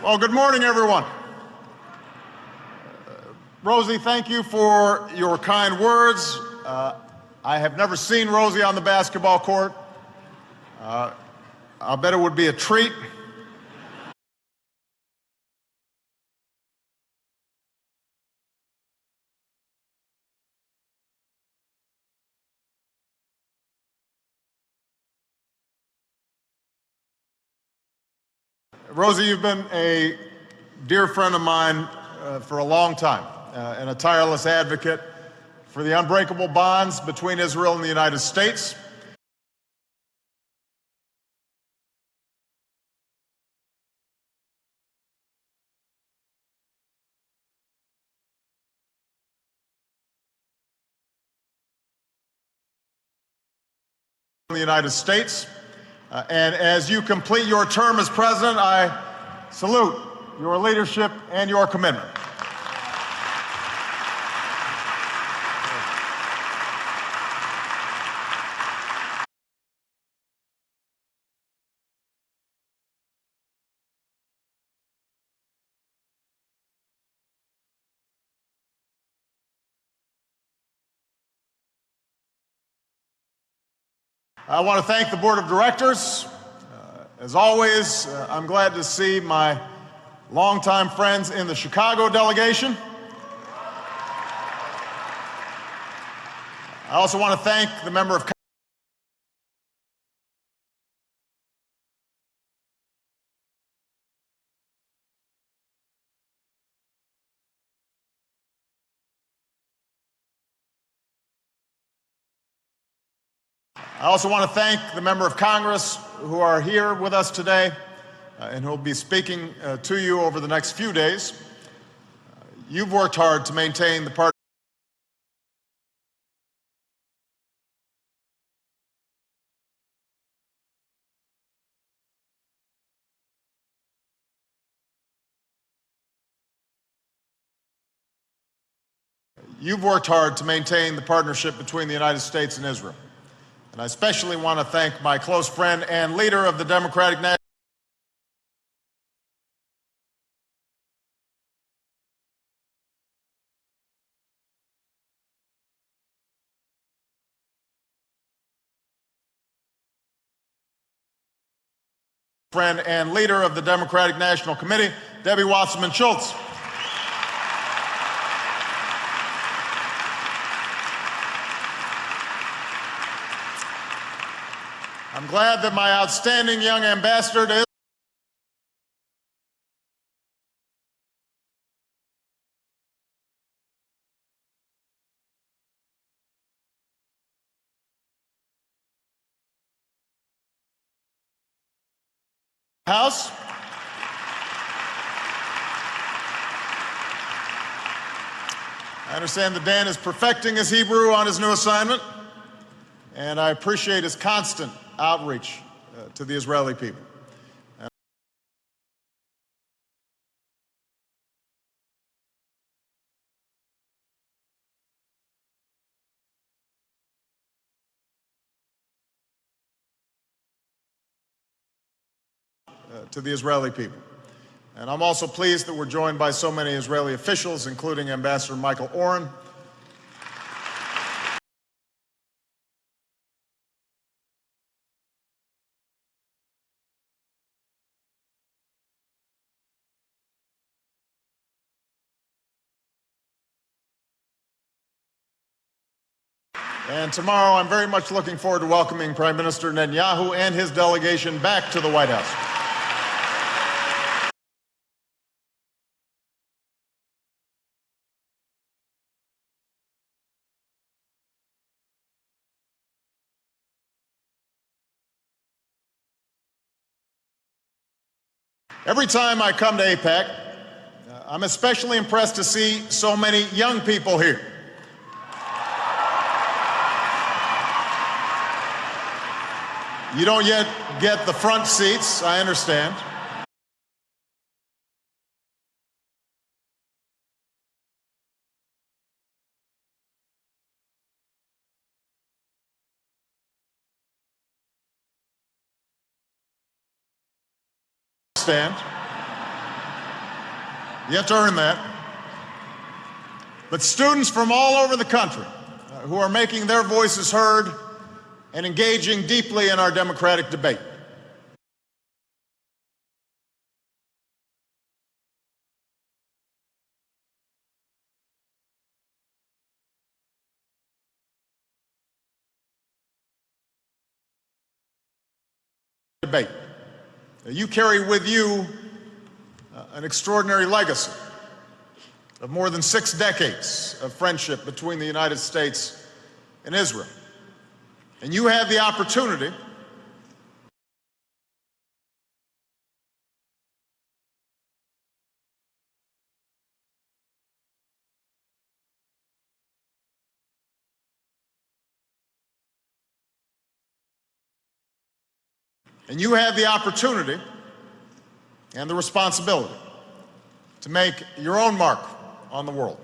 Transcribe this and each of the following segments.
Well, good morning, everyone. Rosie, thank you for your kind words. I have never seen Rosie on the basketball court. I'll bet it would be a treat. Rosie, you've been a dear friend of mine for a long time, and a tireless advocate for the unbreakable bonds between Israel and the United States. In the United States. And as you complete your term as president, I salute your leadership and your commitment. I want to thank the board of directors. As always, I'm glad to see my longtime friends in the Chicago delegation. I also want to thank the member of Congress who are here with us today and who will be speaking to you over the next few days. You've worked hard to maintain the party. You've worked hard to maintain the partnership between the United States and Israel. And I especially want to thank my close friend and leader of the Democratic National Committee, Debbie Wasserman Schultz. I'm glad that my outstanding young ambassador to House. I understand that Dan is perfecting his Hebrew on his new assignment, and I appreciate his constant outreach to the Israeli people. And I'm also pleased that we're joined by so many Israeli officials, including Ambassador Michael Oren. And tomorrow, I'm very much looking forward to welcoming Prime Minister Netanyahu and his delegation back to the White House. Every time I come to AIPAC, I'm especially impressed to see so many young people here. You don't yet get the front seats, I understand. You have to earn that. But students from all over the country who are making their voices heard and engaging deeply in our democratic debate. You carry with you an extraordinary legacy of more than 6 decades of friendship between the United States and Israel. And you have the opportunity and the responsibility to make your own mark on the world.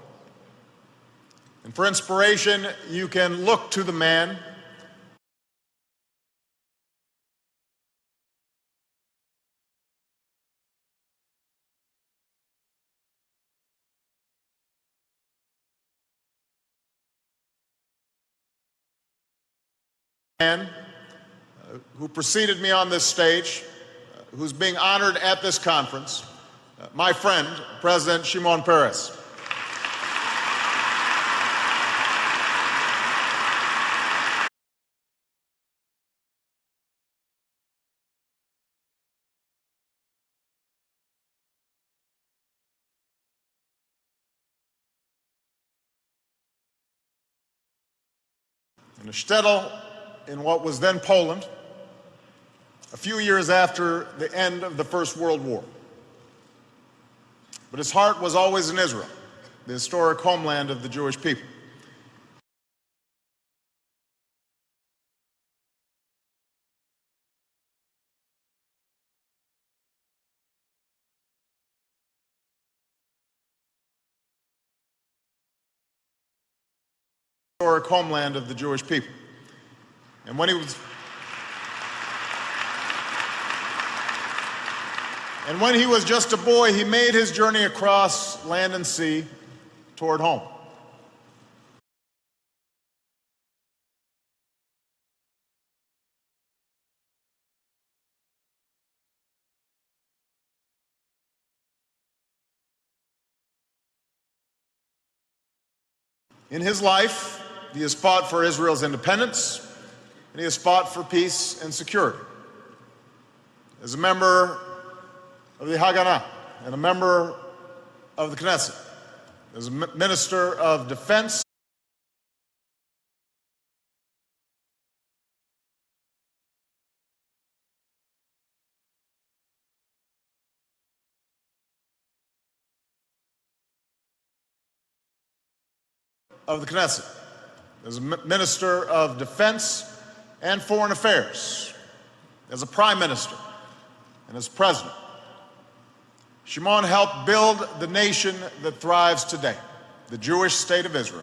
And for inspiration, you can look to the man who preceded me on this stage, who's being honored at this conference, my friend, President Shimon Peres. In a shtetl in what was then Poland, a few years after the end of the First World War. But his heart was always in Israel, the historic homeland of the Jewish people. Historic homeland of the Jewish people. And when he was just a boy, he made his journey across land and sea toward home. In his life, he has fought for Israel's independence, and he has fought for peace and security. As a member of the Haganah and a member of the Knesset, as a minister of defense, and foreign affairs, as a prime minister and as president. Shimon helped build the nation that thrives today, the Jewish state of Israel.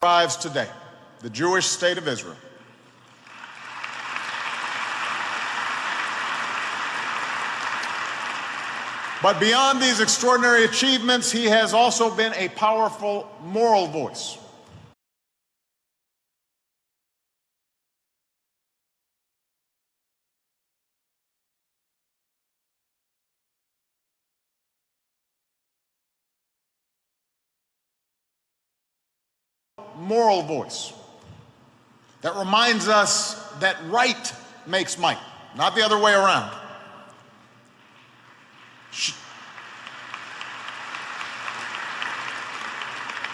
Thrives today, the Jewish state of Israel. But beyond these extraordinary achievements, he has also been a powerful moral voice. Moral voice that reminds us that right makes might, not the other way around.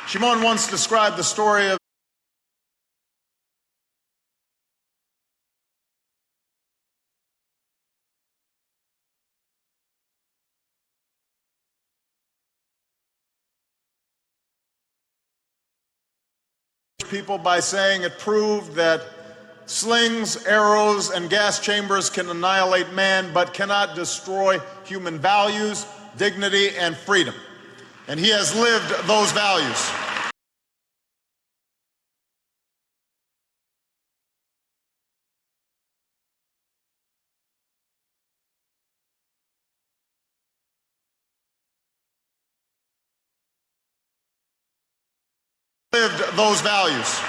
Shimon once described the story of people by saying it proved that slings, arrows, and gas chambers can annihilate man, but cannot destroy human values, dignity, and freedom. and he has lived those values. Lived those values.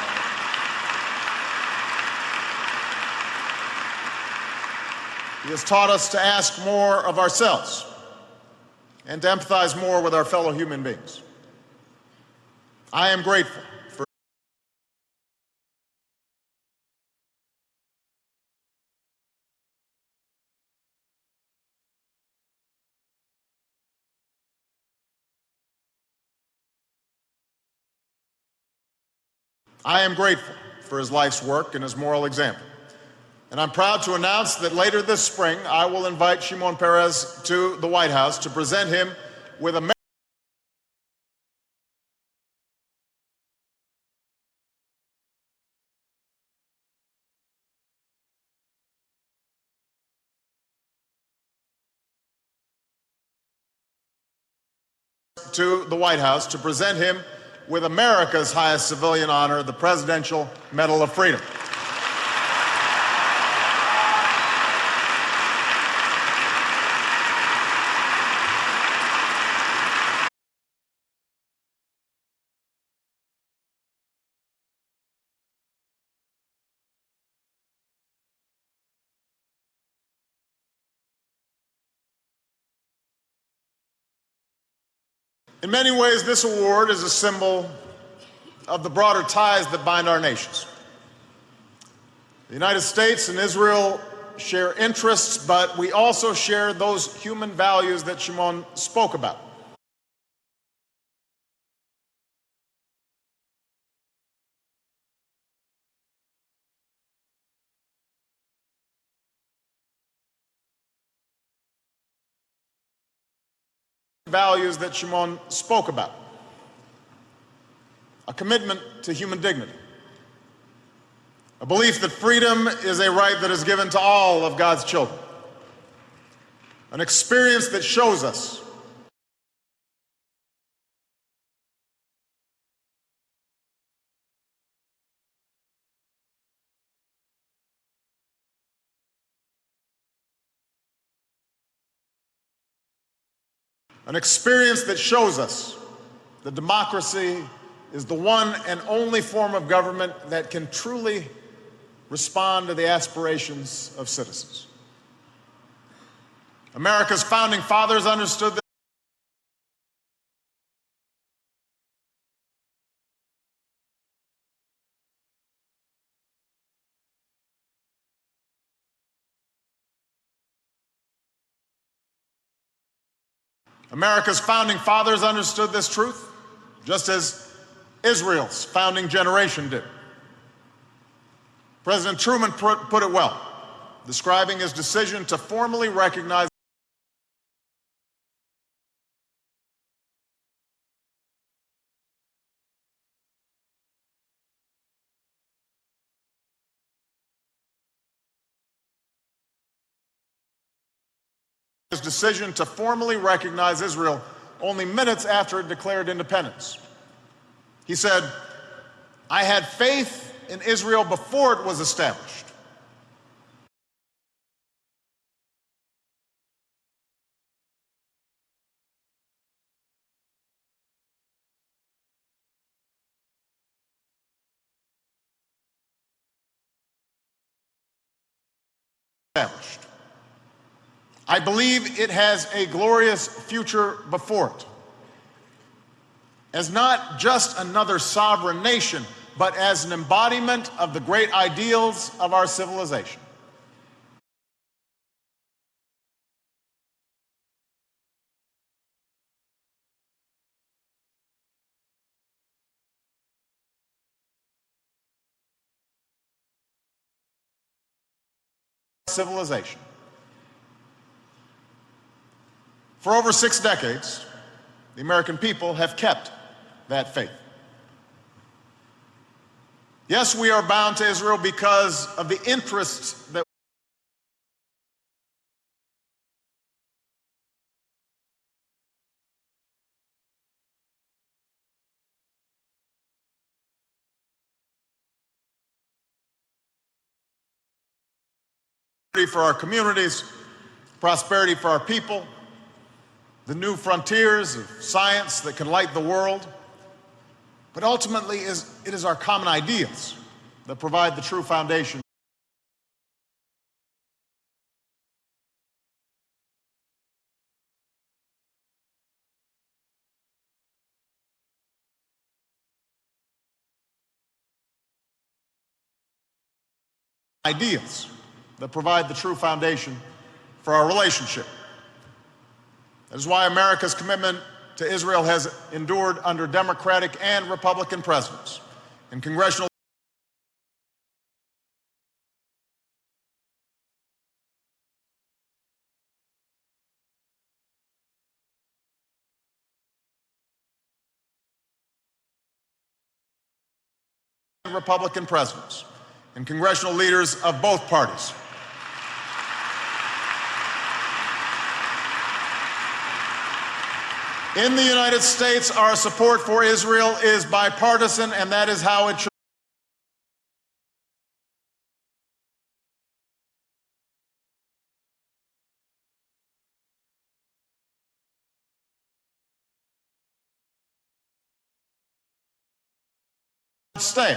He has taught us to ask more of ourselves and to empathize more with our fellow human beings. I am grateful for his life's work and his moral example. And I'm proud to announce that later this spring, I will invite Shimon Peres to the White House to present him with a America's highest civilian honor, the Presidential Medal of Freedom. In many ways, this award is a symbol of the broader ties that bind our nations. The United States and Israel share interests, but we also share those human values that Shimon spoke about. Values that Shimon spoke about. A commitment to human dignity. A belief that freedom is a right that is given to all of God's children. An experience that shows us that democracy is the one and only form of government that can truly respond to the aspirations of citizens. America's founding fathers understood that this truth, just as Israel's founding generation did. President Truman put it well, describing his decision to formally recognize Israel only minutes after it declared independence. He said, "I had faith in Israel before it was established. I believe it has a glorious future before it, as not just another sovereign nation, but as an embodiment of the great ideals of our civilization." For over 6 decades, the American people have kept that faith. Yes, we are bound to Israel because of the interests that for our communities, prosperity for our people, the new frontiers of science that can light the world. But ultimately, it is our common ideals that provide the true foundation for our relationship. That is why America's commitment to Israel has endured under Democratic and Republican presidents and congressional Republican presidents and congressional leaders of both parties. In the United States, our support for Israel is bipartisan, and that is how it should. Stay.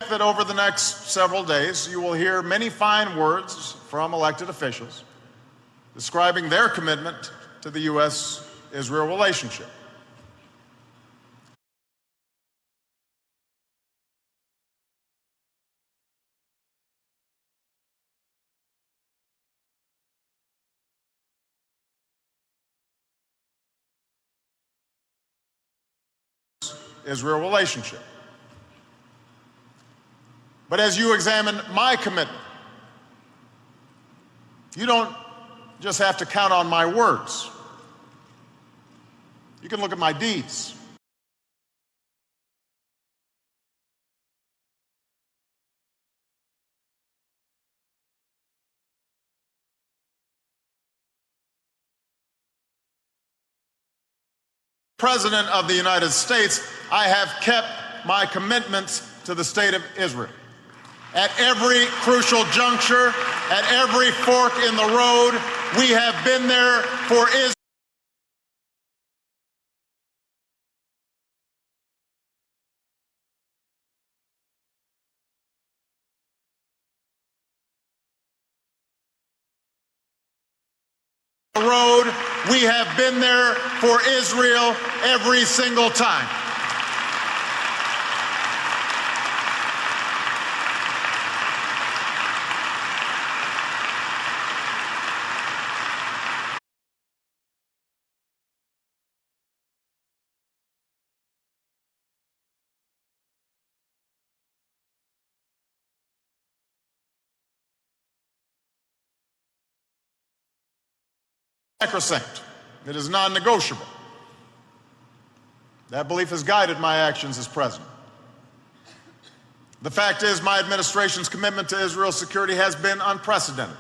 That over the next several days, you will hear many fine words from elected officials describing their commitment to the U.S.-Israel relationship. Israel relationship. But as you examine my commitment, you don't just have to count on my words. You can look at my deeds. President of the United States, I have kept my commitments to the state of Israel. At every crucial juncture, at every fork in the road, we have been there for Israel. The road, we have been there for Israel every single time. Sacrosanct. It is non-negotiable. That belief has guided my actions as president. The fact is, my administration's commitment to Israel's security has been unprecedented.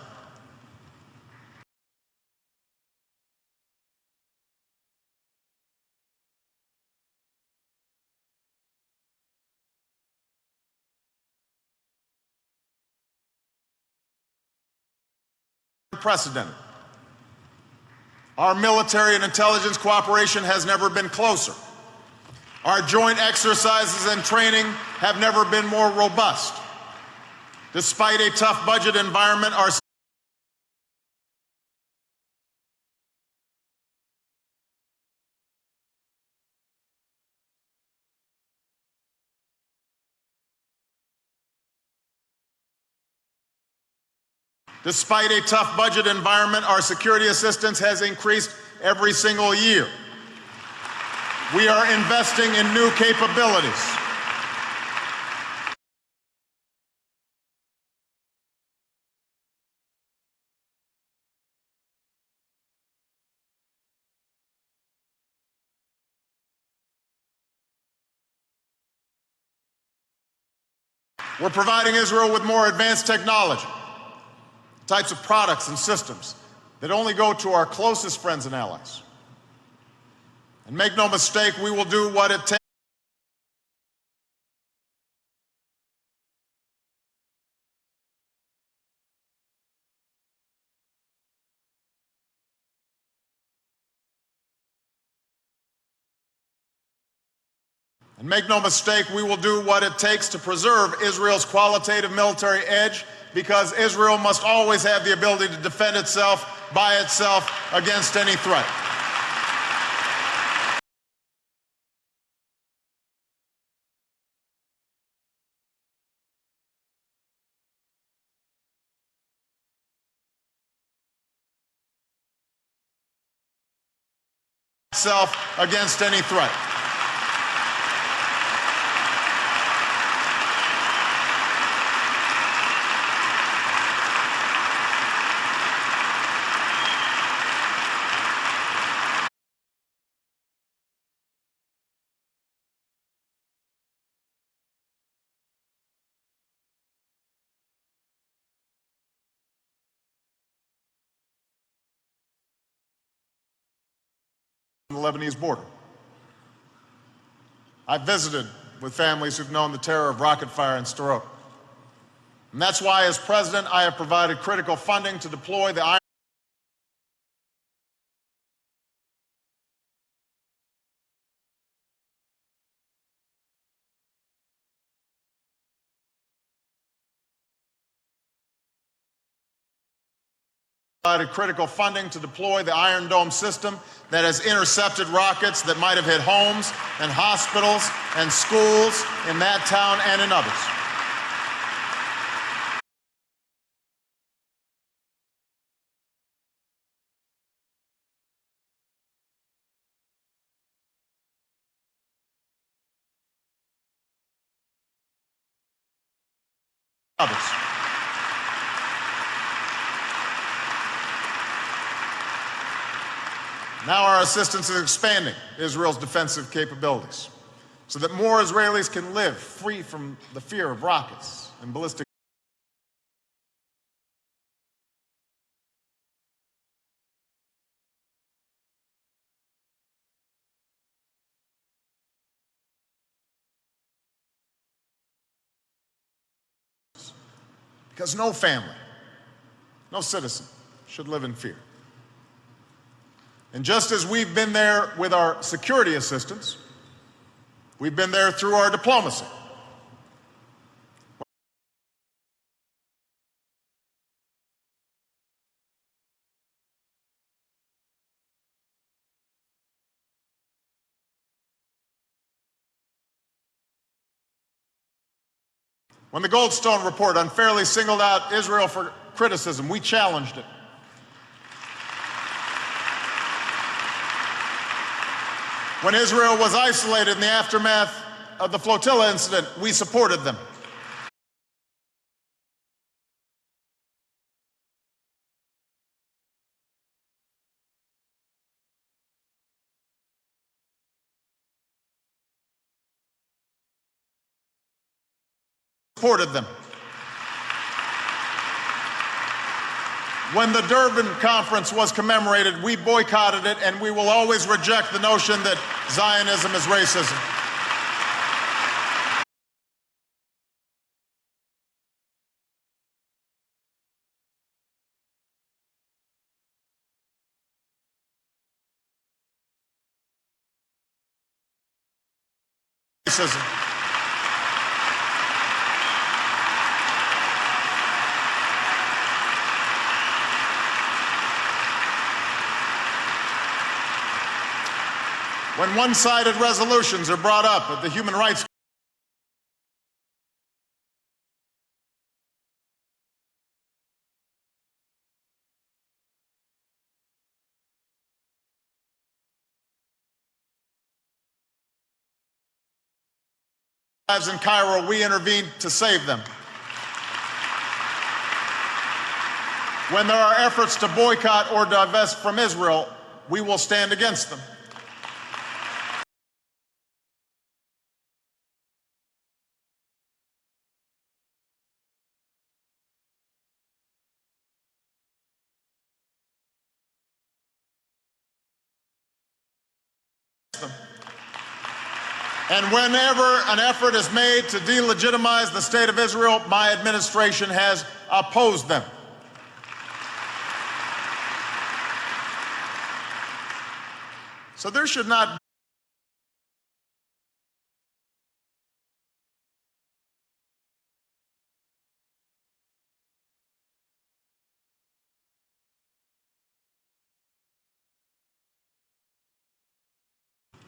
Unprecedented. Our military and intelligence cooperation has never been closer. Our joint exercises and training have never been more robust. Despite a tough budget environment, our Despite a tough budget environment, our security assistance has increased every single year. We are investing in new capabilities. We're providing Israel with more advanced technology, types of products and systems that only go to our closest friends and allies. And make no mistake, we will do what it takes. And make no mistake, we will do what it takes to preserve Israel's qualitative military edge, because Israel must always have the ability to defend itself by itself against any threat. Against any threat. The Lebanese border. I've visited with families who've known the terror of rocket fire in Sderot. And that's why, as president, I have provided critical funding to deploy the Iron Dome system that has intercepted rockets that might have hit homes and hospitals and schools in that town and in others. Now our assistance is expanding Israel's defensive capabilities so that more Israelis can live free from the fear of rockets and ballistic because no family, no citizen should live in fear. And just as we've been there with our security assistance, we've been there through our diplomacy. When the Goldstone report unfairly singled out Israel for criticism, we challenged it. When Israel was isolated in the aftermath of the flotilla incident, we supported them. When the Durban conference was commemorated, we boycotted it, and we will always reject the notion that Zionism is racism. When one-sided resolutions are brought up at the Human Rights in Cairo, we intervened to save them. When there are efforts to boycott or divest from Israel, we will stand against them. And whenever an effort is made to delegitimize the State of Israel, my administration has opposed them. So there should not be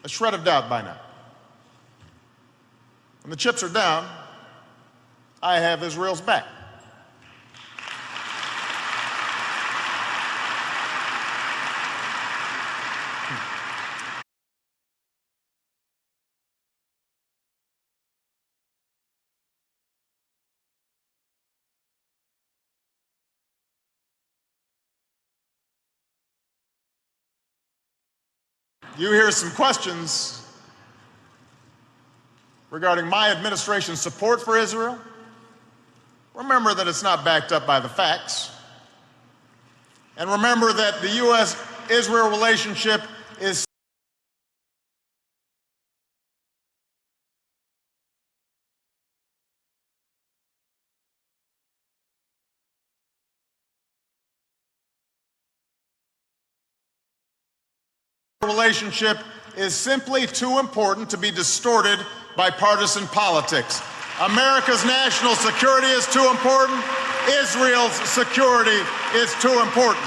a shred of doubt by now. When the chips are down, I have Israel's back. You hear some questions regarding my administration's support for Israel. Remember that it's not backed up by the facts. And remember that the U.S.-Israel relationship is simply too important to be distorted by partisan politics. America's national security is too important. Israel's security is too important.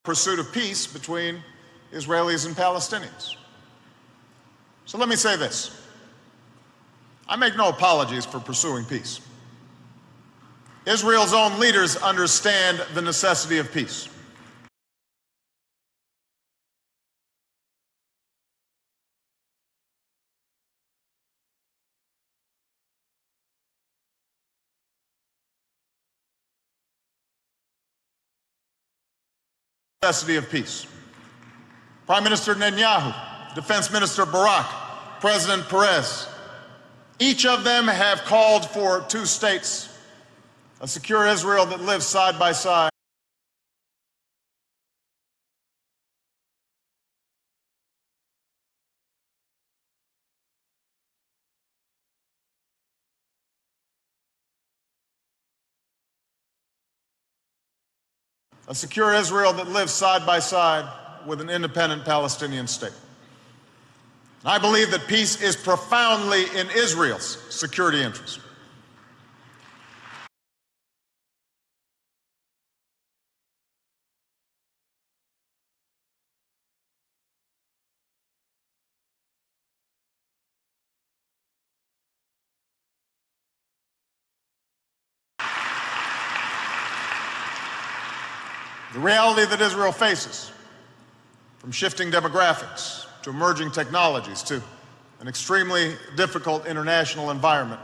Pursuit of peace between Israelis and Palestinians. So let me say this. I make no apologies for pursuing peace. Israel's own leaders understand the necessity of peace. Necessity of peace. Prime Minister Netanyahu, Defense Minister Barak, President Perez, each of them have called for two states, a secure Israel that lives side by side, a secure Israel that lives side by side with an independent Palestinian state. And I believe that peace is profoundly in Israel's security interest. The reality that Israel faces, from shifting demographics to emerging technologies to an extremely difficult international environment,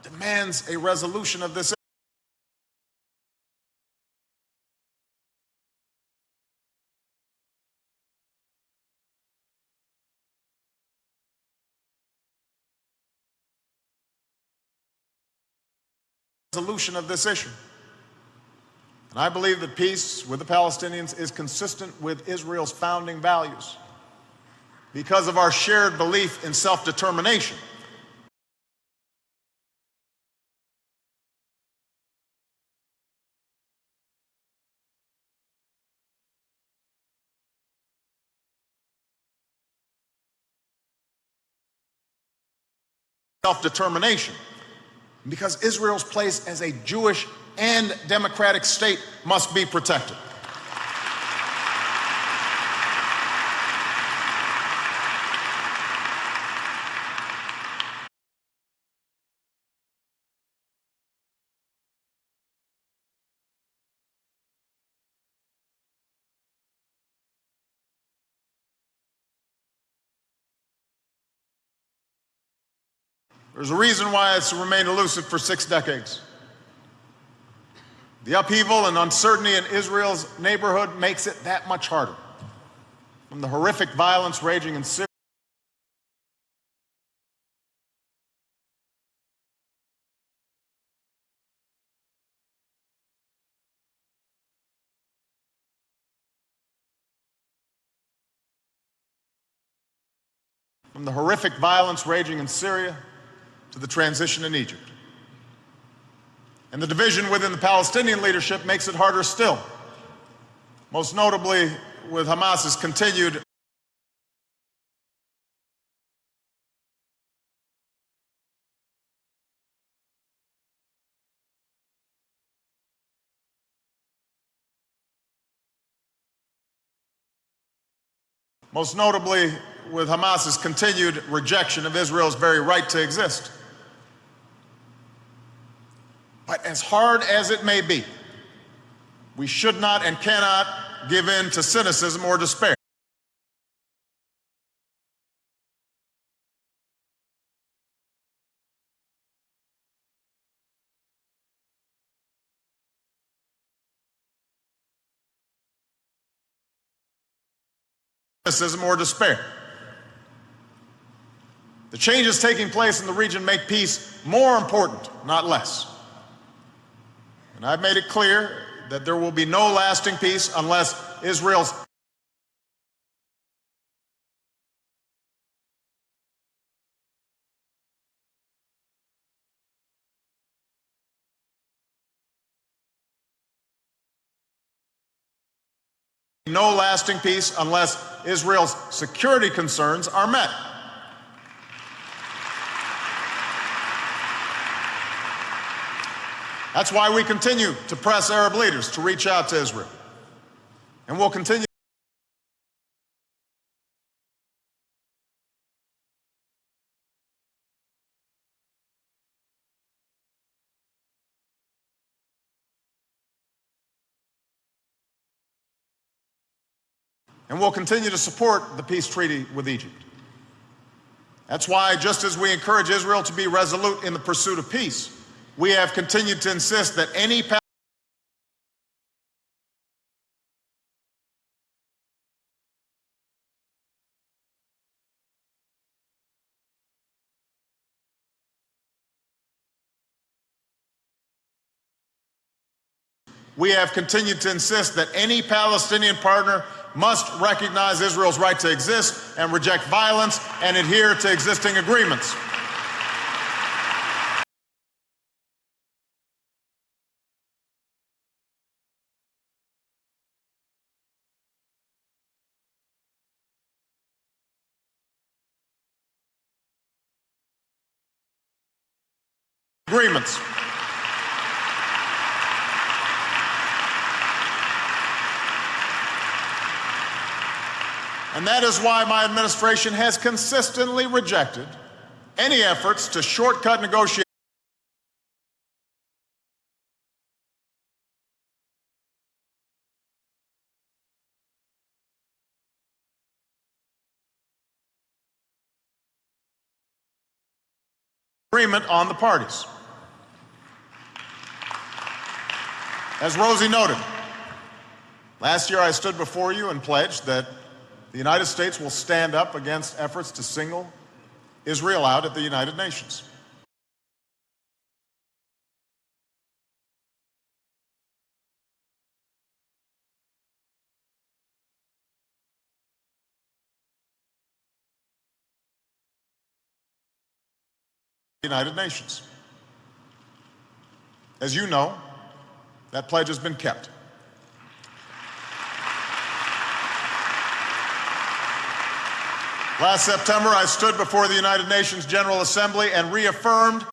demands a resolution of this issue. And I believe that peace with the Palestinians is consistent with Israel's founding values because of our shared belief in self-determination. Self-determination. Because Israel's place as a Jewish and democratic state must be protected. There's a reason why it's remained elusive for 6 decades. The upheaval and uncertainty in Israel's neighborhood makes it that much harder. From the horrific violence raging in Syria, to the transition in Egypt. And the division within the Palestinian leadership makes it harder still, most notably with Hamas's continued rejection of Israel's very right to exist. But as hard as it may be, we should not and cannot give in to cynicism or despair. The changes taking place in the region make peace more important, not less. And I've made it clear that there will be no lasting peace unless Israel's security concerns are met. That's why we continue to press Arab leaders to reach out to Israel. And we'll continue to support the peace treaty with Egypt. That's why, just as we encourage Israel to be resolute in the pursuit of peace, we have continued to insist that any Palestinian partner must recognize Israel's right to exist and reject violence and adhere to existing agreements. And that is why my administration has consistently rejected any efforts to shortcut negotiations agreement on the parties. As Rosie noted, last year I stood before you and pledged that the United States will stand up against efforts to single Israel out at the United Nations. As you know, that pledge has been kept. Last September, I stood before the United Nations General Assembly and reaffirmed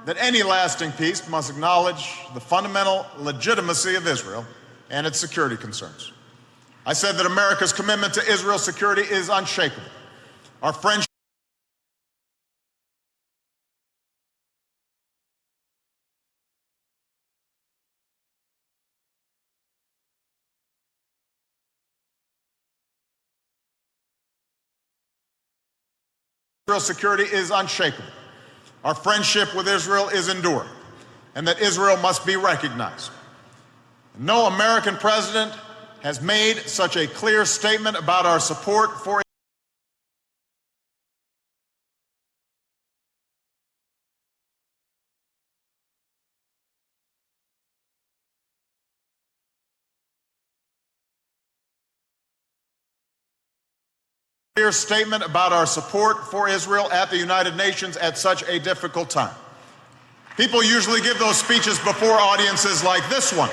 that any lasting peace must acknowledge the fundamental legitimacy of Israel and its security concerns. I said that America's commitment to Israel's security is unshakable. Our friendship Israel's security is unshakable. Our friendship with Israel is enduring, and that Israel must be recognized. No American president has made such a clear statement about our support for clear statement about our support for Israel at the United Nations at such a difficult time. People usually give those speeches before audiences like this one.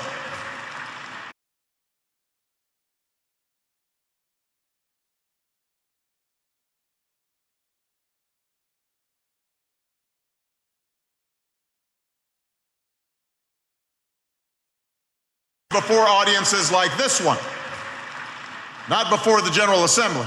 Before audiences like this one, not before the General Assembly.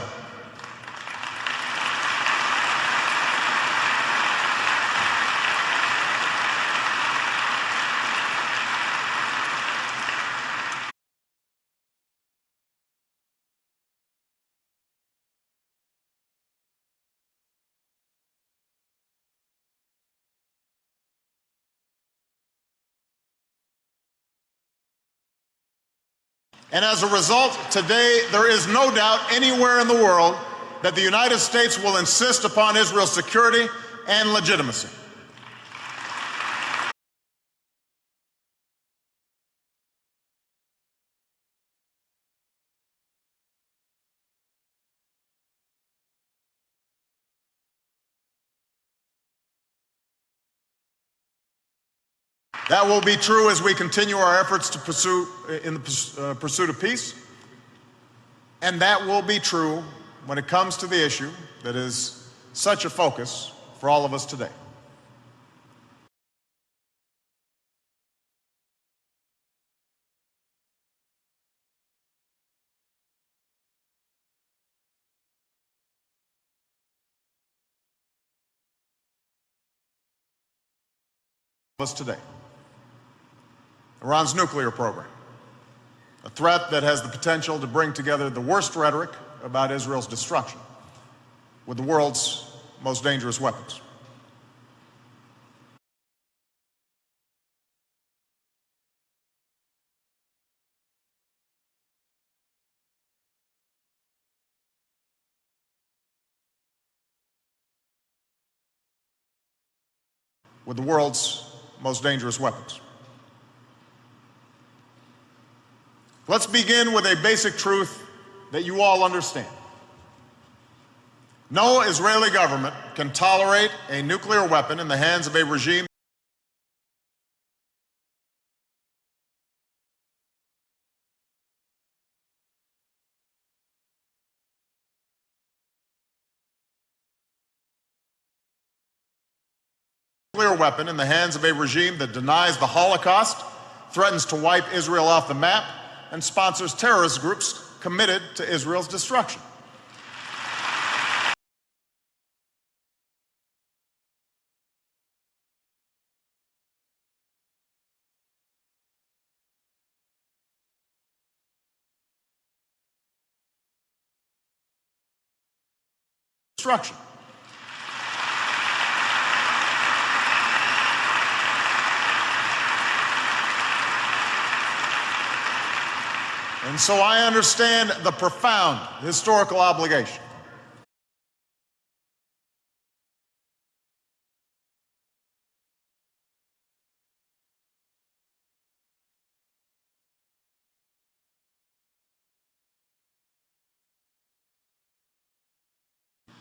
And as a result, today there is no doubt anywhere in the world that the United States will insist upon Israel's security and legitimacy. That will be true as we continue our efforts to pursue pursuit of peace. And that will be true when it comes to the issue that is such a focus for all of us today. Iran's nuclear program, a threat that has the potential to bring together the worst rhetoric about Israel's destruction with the world's most dangerous weapons. With the world's most dangerous weapons. Let's begin with a basic truth that you all understand. No Israeli government can tolerate a nuclear weapon in the hands of a regime that denies the Holocaust, threatens to wipe Israel off the map, and sponsors terrorist groups committed to Israel's destruction. And so I understand the profound historical obligation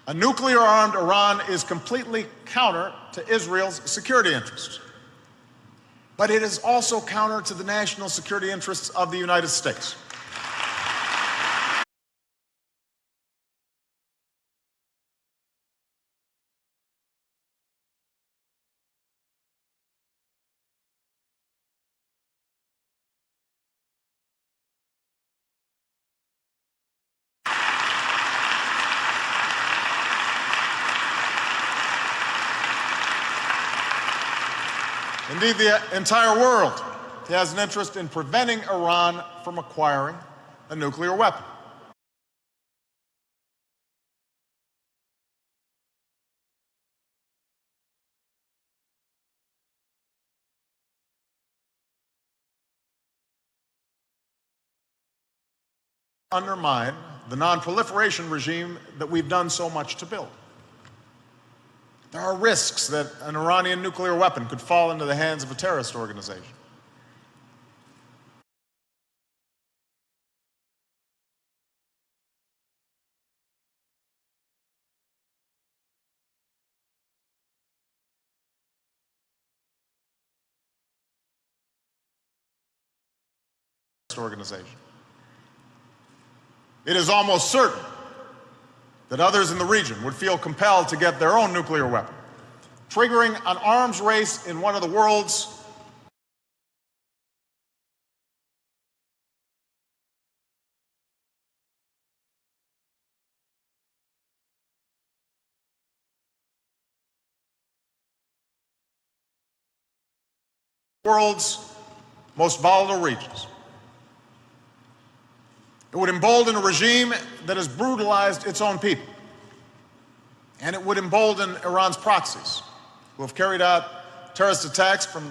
a nuclear-armed Iran is completely counter to Israel's security interests. But it is also counter to the national security interests of the United States. Indeed, the entire world has an interest in preventing Iran from acquiring a nuclear weapon. undermine the non-proliferation regime that we've done so much to build. There are risks that an Iranian nuclear weapon could fall into the hands of a terrorist organization. It is almost certain that others in the region would feel compelled to get their own nuclear weapon, triggering an arms race in one of the world's most volatile regions. It would embolden a regime that has brutalized its own people. And it would embolden Iran's proxies, who have carried out terrorist attacks from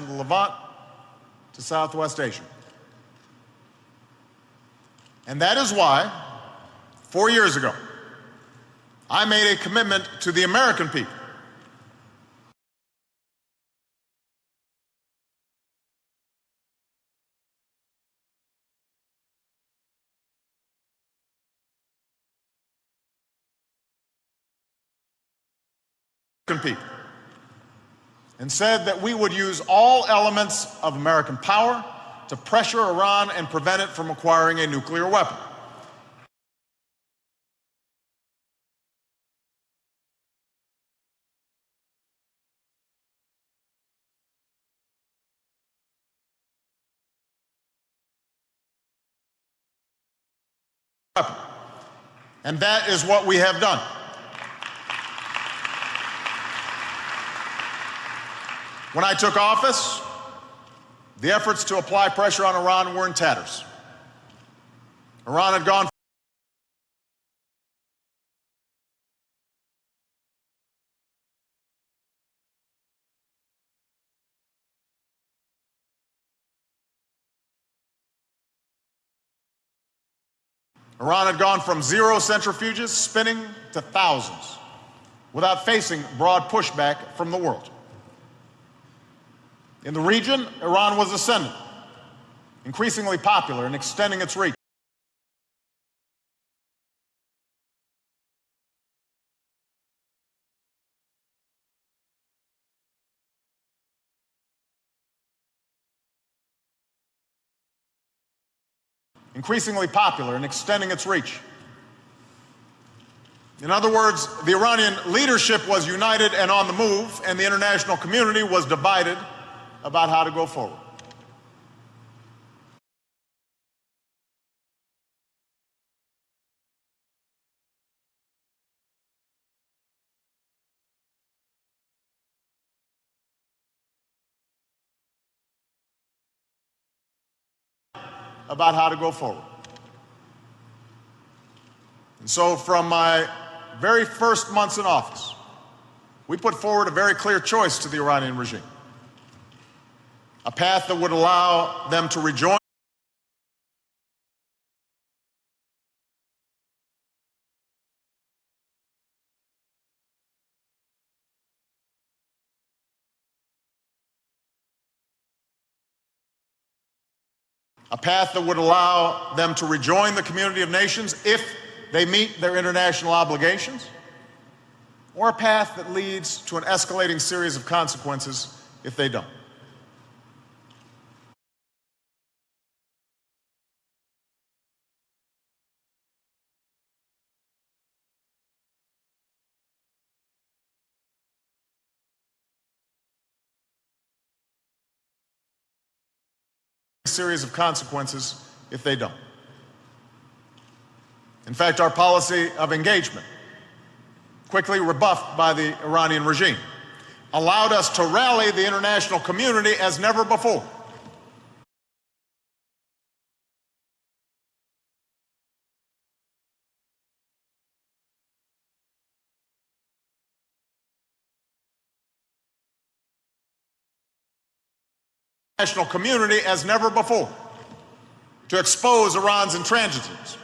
the Levant to Southwest Asia. And that is why, 4 years ago, I made a commitment to the American people and said that we would use all elements of American power to pressure Iran and prevent it from acquiring a nuclear weapon. And that is what we have done. When I took office, the efforts to apply pressure on Iran were in tatters. Iran had gone from 0 centrifuges spinning to thousands without facing broad pushback from the world. In the region, Iran was ascendant, increasingly popular and extending its reach. In other words, the Iranian leadership was united and on the move, and the international community was divided about how to go forward. And so from my very first months in office, we put forward a very clear choice to the Iranian regime. A path that would allow them to rejoin the community of nations if they meet their international obligations, or a path that leads to an escalating series of consequences if they don't. In fact, our policy of engagement, quickly rebuffed by the Iranian regime, allowed us to rally the international community as never before. International community as never before to expose Iran's intransigence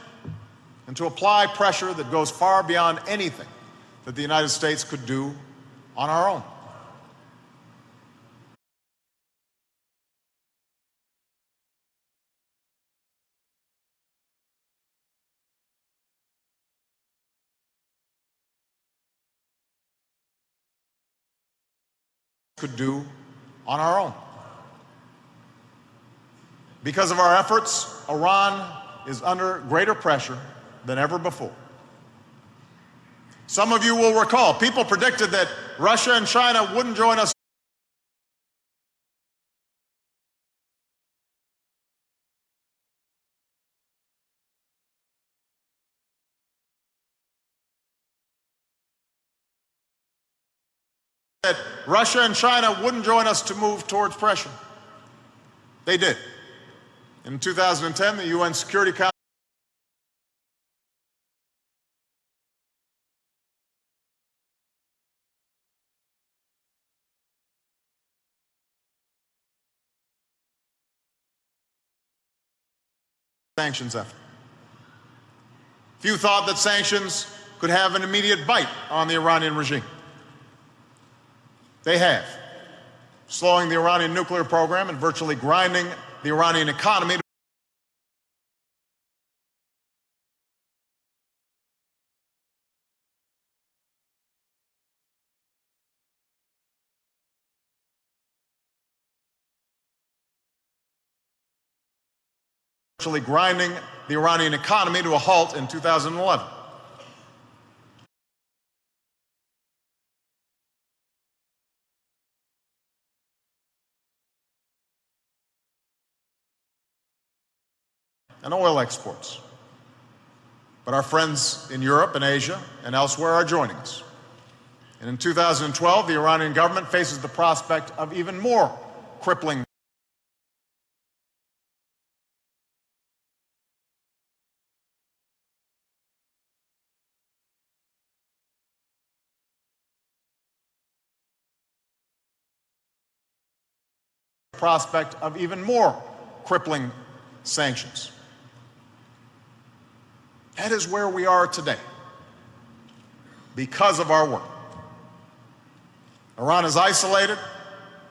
and to apply pressure that goes far beyond anything that the United States could do on our own. Could do on our own. Because of our efforts, Iran is under greater pressure than ever before. Some of you will recall, people predicted that Russia and China wouldn't join us. That Russia and China wouldn't join us to move towards pressure. They did. In 2010, the UN Security Council sanctions effort. Few thought that sanctions could have an immediate bite on the Iranian regime. They have, slowing the Iranian nuclear program and virtually grinding the Iranian economy to a halt in 2011. And oil exports. But our friends in Europe and Asia and elsewhere are joining us. And in 2012, the Iranian government faces the prospect of even more crippling sanctions. That is where we are today, because of our work. Iran is isolated,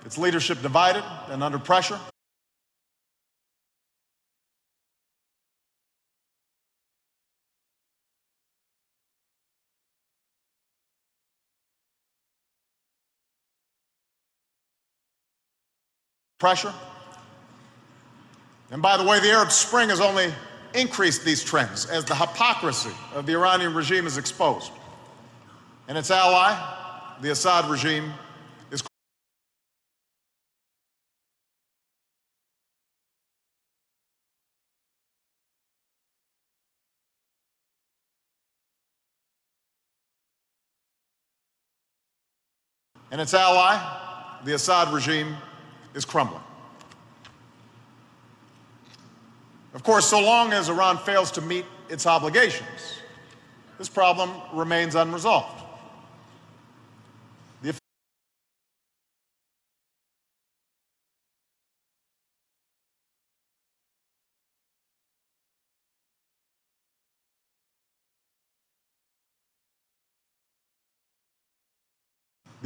its leadership divided and under pressure. And by the way, the Arab Spring has only increased these trends as the hypocrisy of the Iranian regime is exposed. And its ally, the Assad regime, is crumbling. Of course, so long as Iran fails to meet its obligations, this problem remains unresolved. The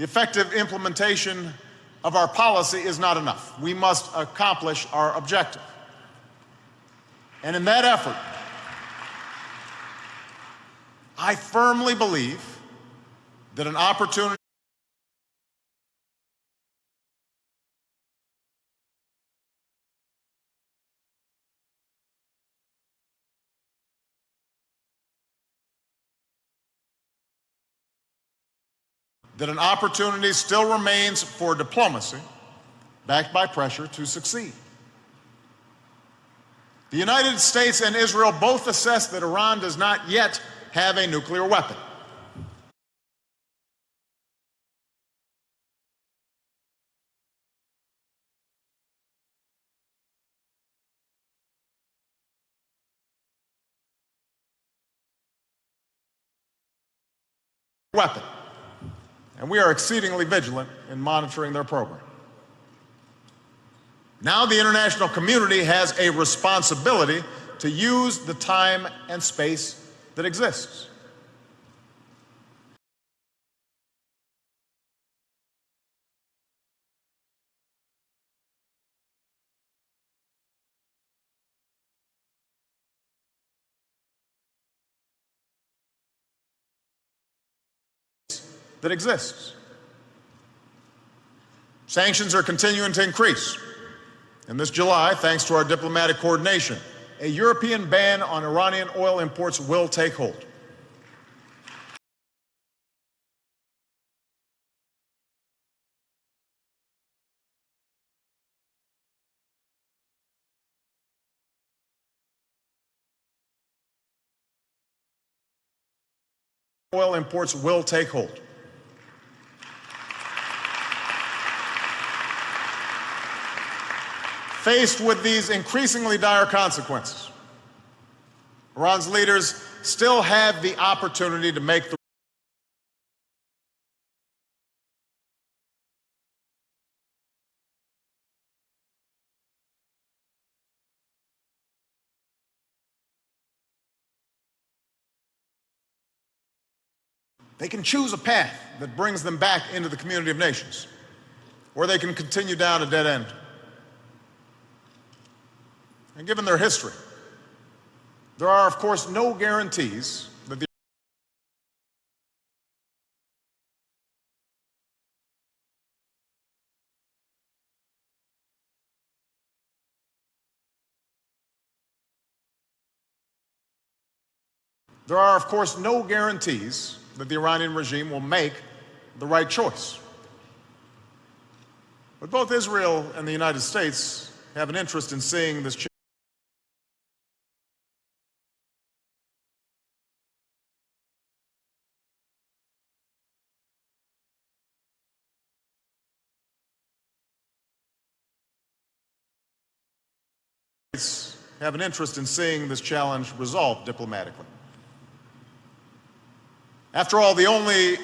effective implementation of our policy is not enough. We must accomplish our objective. And in that effort, I firmly believe that an opportunity still remains for diplomacy, backed by pressure, to succeed. The United States and Israel both assess that Iran does not yet have a nuclear weapon. And we are exceedingly vigilant in monitoring their program. Now the international community has a responsibility to use the time and space that exists. Sanctions are continuing to increase. And this July, thanks to our diplomatic coordination, a European ban on Iranian oil imports will take hold. Oil imports will take hold. Faced with these increasingly dire consequences, Iran's leaders still have the opportunity to make the They can choose a path that brings them back into the community of nations, or they can continue down a dead end. And given their history, there are, of course, no guarantees that the Iranian regime will make the right choice. But both Israel and the United States have an interest in seeing this change. Have an interest in seeing this challenge resolved diplomatically. After all, the only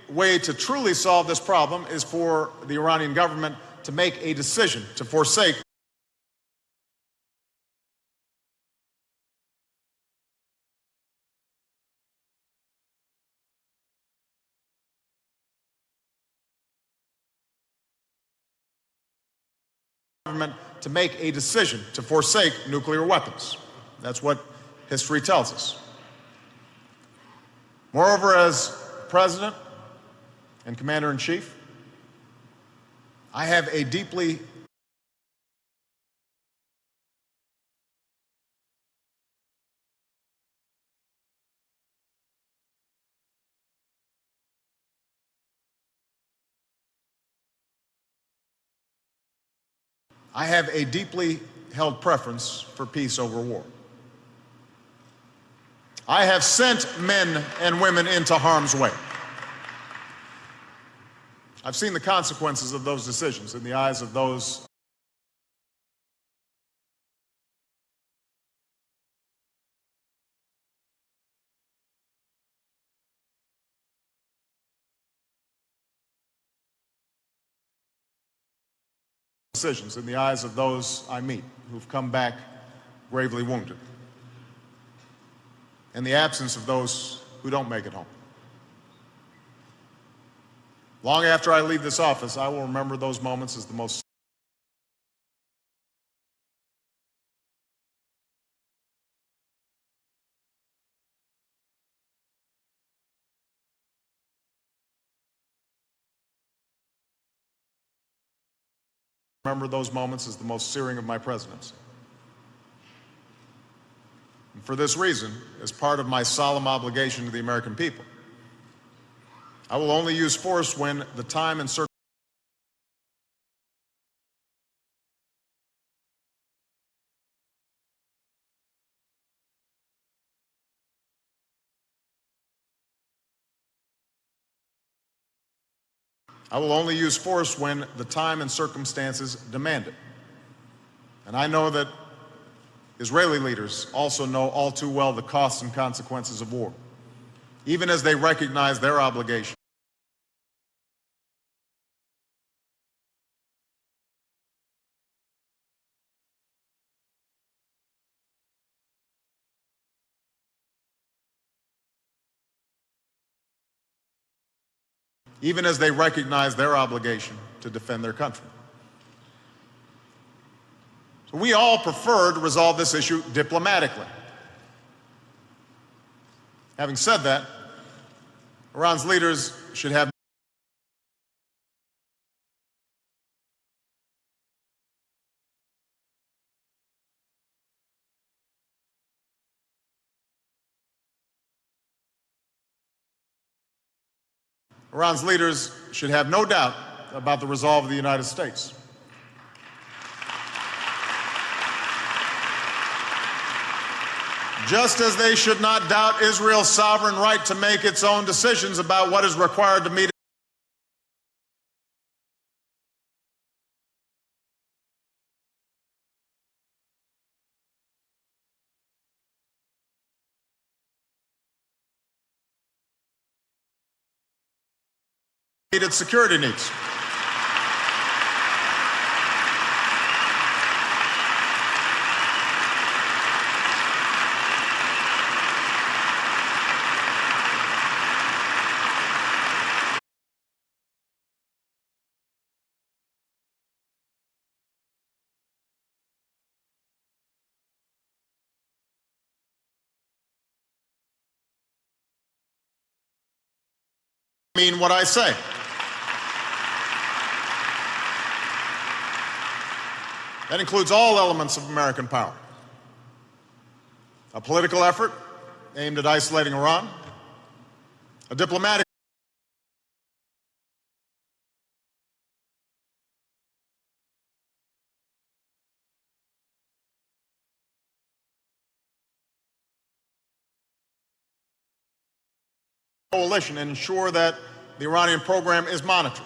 way to truly solve this problem is for the Iranian government to make a decision to forsake nuclear weapons. That's what history tells us. Moreover, as President and Commander-in-Chief, I have a deeply held preference for peace over war. I have sent men and women into harm's way. I've seen the consequences of those decisions in the eyes of those I meet who've come back gravely wounded, in the absence of those who don't make it home. Long after I leave this office, I will remember those moments as the most searing of my presidency. And for this reason, as part of my solemn obligation to the American people, I will only use force when the time and circumstances demand it. And I know that Israeli leaders also know all too well the costs and consequences of war, even as they recognize their obligation even as they recognize their obligation to defend their country. So we all prefer to resolve this issue diplomatically. Having said that, Iran's leaders should have no doubt about the resolve of the United States. Just as they should not doubt Israel's sovereign right to make its own decisions about what is required to meet its security needs. I mean what I say. That includes all elements of American power. A political effort aimed at isolating Iran, a diplomatic coalition and ensure that the Iranian program is monitored,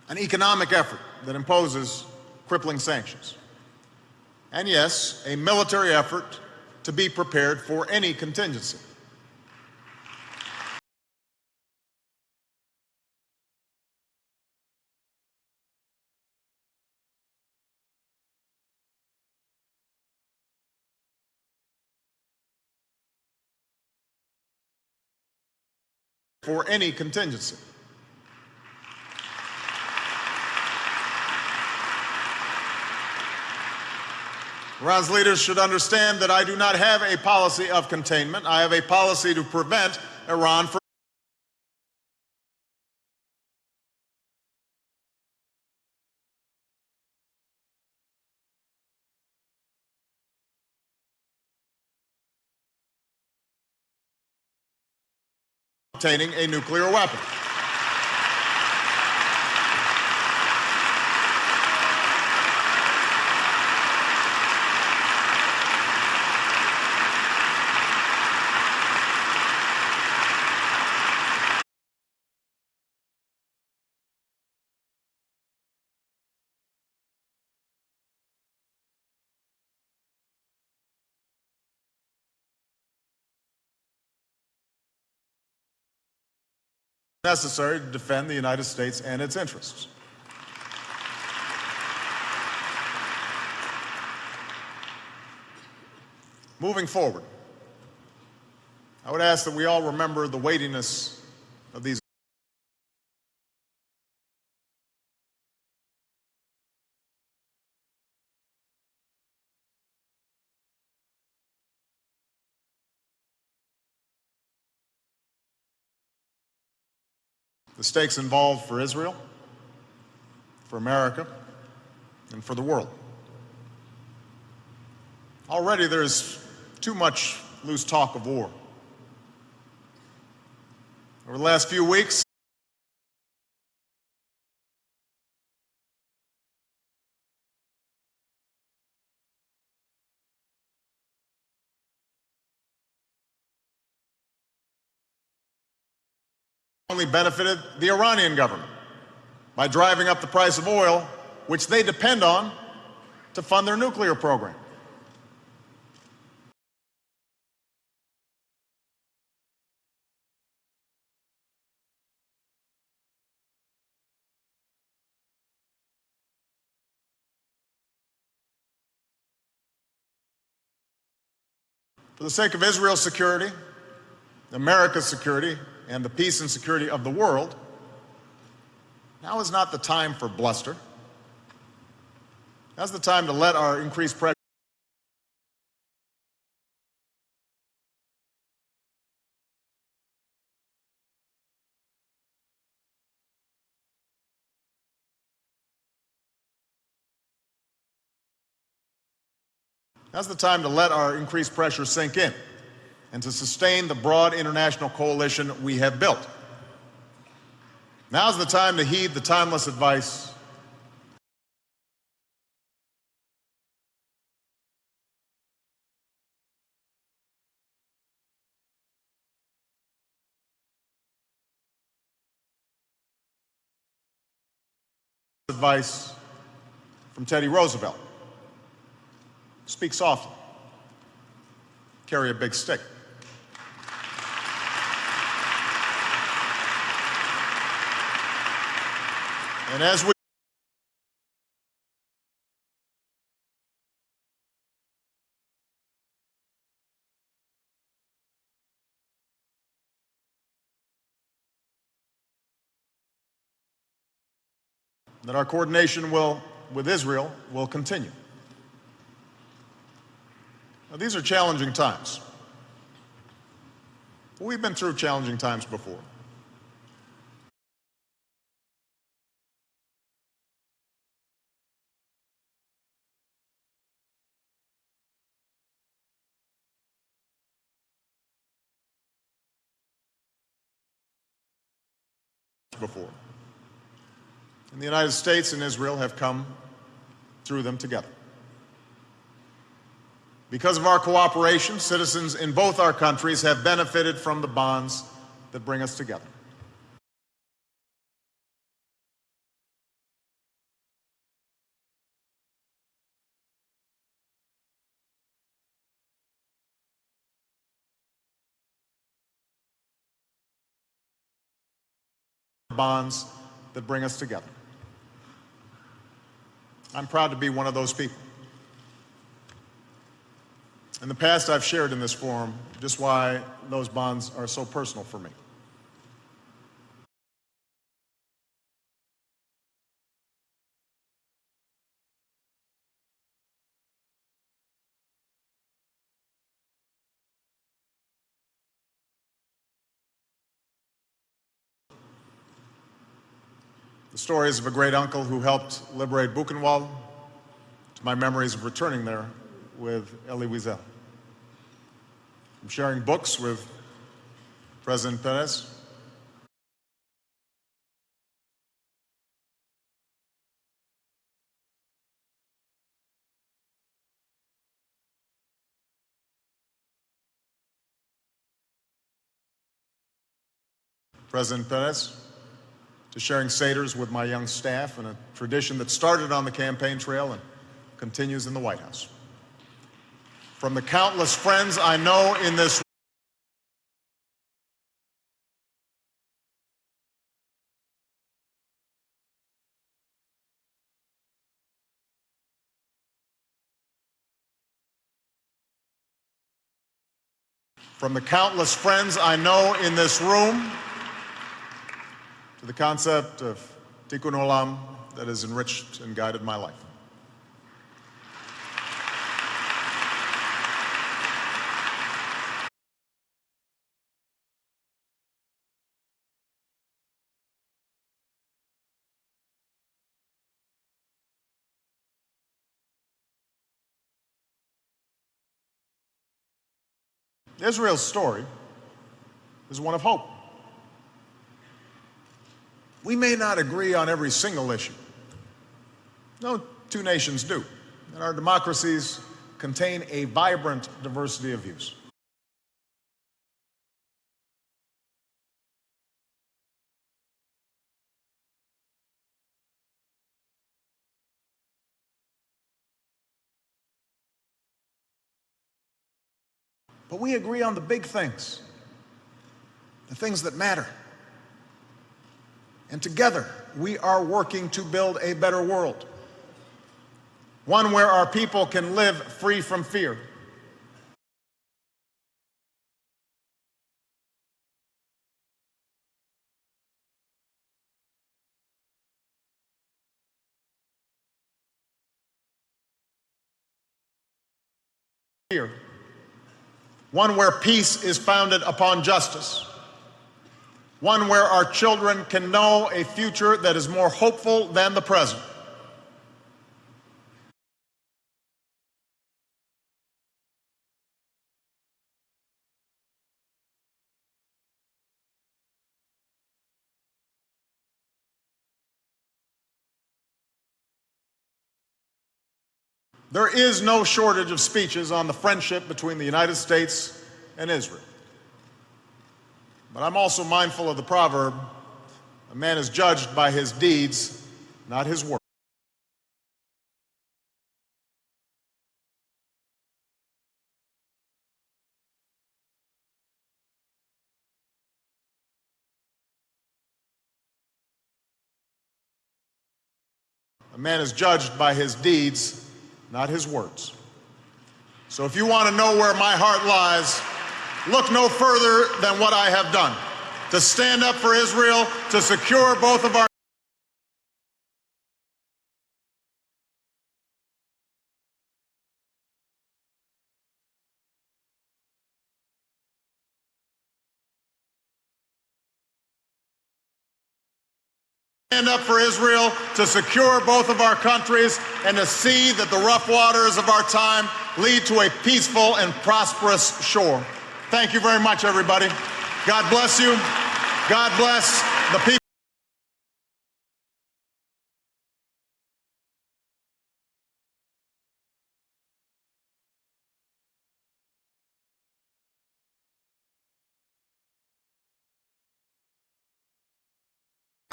an economic effort that imposes crippling sanctions, and yes, a military effort to be prepared for any contingency. Iran's leaders should understand that I do not have a policy of containment. I have a policy to prevent Iran from obtaining a nuclear weapon. Necessary to defend the United States and its interests. Moving forward, I would ask that we all remember the weightiness of these the stakes involved for Israel, for America, and for the world. Already there's too much loose talk of war. Over the last few weeks, only benefited the Iranian government by driving up the price of oil, which they depend on to fund their nuclear program. For the sake of Israel's security, America's security, and the peace and security of the world, now is not the time for bluster. Now's the time to let our increased pressure Now's the time to let our increased pressure sink in and to sustain the broad international coalition we have built. Now's the time to heed the timeless advice from Teddy Roosevelt. Speak softly. Carry a big stick. And as we that our coordination with Israel will continue. Now, these are challenging times. We've been through challenging times before. And the United States and Israel have come through them together. Because of our cooperation, citizens in both our countries have benefited from the bonds that bring us together. Bonds that bring us together. I'm proud to be one of those people. In the past, I've shared in this forum just why those bonds are so personal for me. The stories of a great uncle who helped liberate Buchenwald, to my memories of returning there with Elie Wiesel. From sharing books with President Peres, to sharing seders with my young staff, and a tradition that started on the campaign trail and continues in the White House. From the countless friends I know in this room to the concept of tikkun olam that has enriched and guided my life. Israel's story is one of hope. We may not agree on every single issue. No two nations do. And our democracies contain a vibrant diversity of views. But we agree on the big things, the things that matter. And together, we are working to build a better world. One where our people can live free from fear. here, one where peace is founded upon justice, one where our children can know a future that is more hopeful than the present. There is no shortage of speeches on the friendship between the United States and Israel. But I'm also mindful of the proverb, a man is judged by his deeds, not his words. A man is judged by his deeds, not his words. So if you want to know where my heart lies, look no further than what I have done to stand up for Israel, to secure both of our stand up for Israel, to secure both of our countries, and to see that the rough waters of our time lead to a peaceful and prosperous shore. Thank you very much, everybody. God bless you. God bless the people.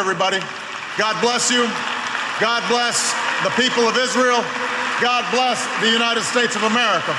Everybody, God bless you. God bless the people of Israel. God bless the United States of America.